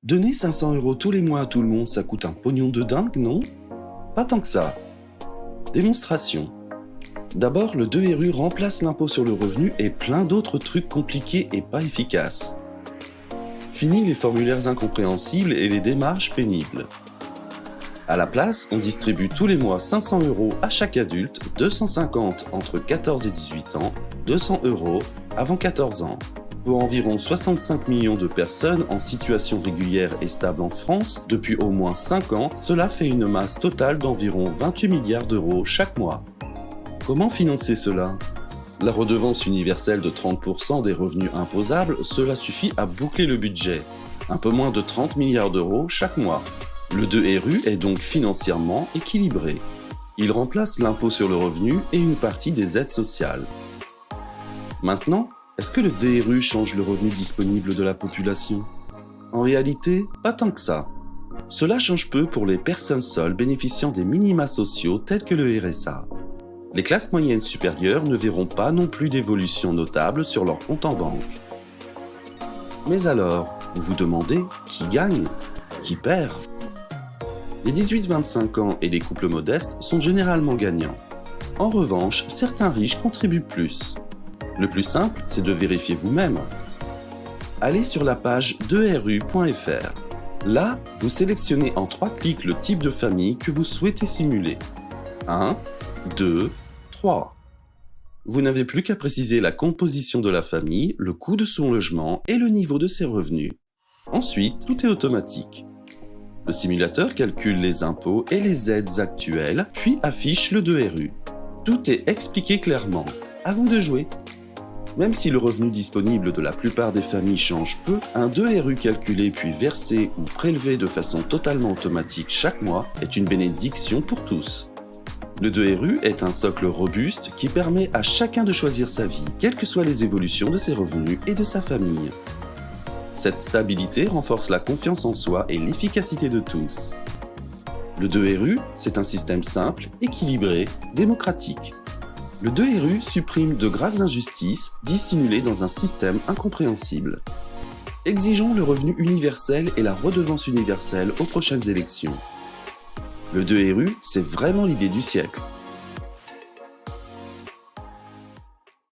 Donner 500 € tous les mois à tout le monde, ça coûte un pognon de dingue, non? Pas tant que ça. Démonstration. D'abord, le 2RU remplace l'impôt sur le revenu et plein d'autres trucs compliqués et pas efficaces. Fini les formulaires incompréhensibles et les démarches pénibles. À la place, on distribue tous les mois 500 € à chaque adulte, 250 entre 14 et 18 ans, 200 € avant 14 ans. Pour environ 65 millions de personnes en situation régulière et stable en France depuis au moins 5 ans, cela fait une masse totale d'environ 28 milliards d'euros chaque mois. Comment financer cela? La redevance universelle de 30% des revenus imposables, cela suffit à boucler le budget. Un peu moins de 30 milliards d'euros chaque mois. Le 2RU est donc financièrement équilibré. Il remplace l'impôt sur le revenu et une partie des aides sociales. Maintenant, est-ce que le 2RU change le revenu disponible de la population? En réalité, pas tant que ça. Cela change peu pour les personnes seules bénéficiant des minima sociaux tels que le RSA. Les classes moyennes supérieures ne verront pas non plus d'évolution notable sur leur compte en banque. Mais alors, vous vous demandez qui gagne? Qui perd? Les 18-25 ans et les couples modestes sont généralement gagnants. En revanche, certains riches contribuent plus. Le plus simple, c'est de vérifier vous-même. Allez sur la page 2RU.fr. Là, vous sélectionnez en 3 clics le type de famille que vous souhaitez simuler. 1, 2, 3. Vous n'avez plus qu'à préciser la composition de la famille, le coût de son logement et le niveau de ses revenus. Ensuite, tout est automatique. Le simulateur calcule les impôts et les aides actuelles, puis affiche le 2RU. Tout est expliqué clairement. À vous de jouer. Même si le revenu disponible de la plupart des familles change peu, un 2RU calculé puis versé ou prélevé de façon totalement automatique chaque mois est une bénédiction pour tous. Le 2RU est un socle robuste qui permet à chacun de choisir sa vie, quelles que soient les évolutions de ses revenus et de sa famille. Cette stabilité renforce la confiance en soi et l'efficacité de tous. Le 2RU, c'est un système simple, équilibré, démocratique. Le 2RU supprime de graves injustices dissimulées dans un système incompréhensible. Exigeons le revenu universel et la redevance universelle aux prochaines élections. Le 2RU, c'est vraiment l'idée du siècle.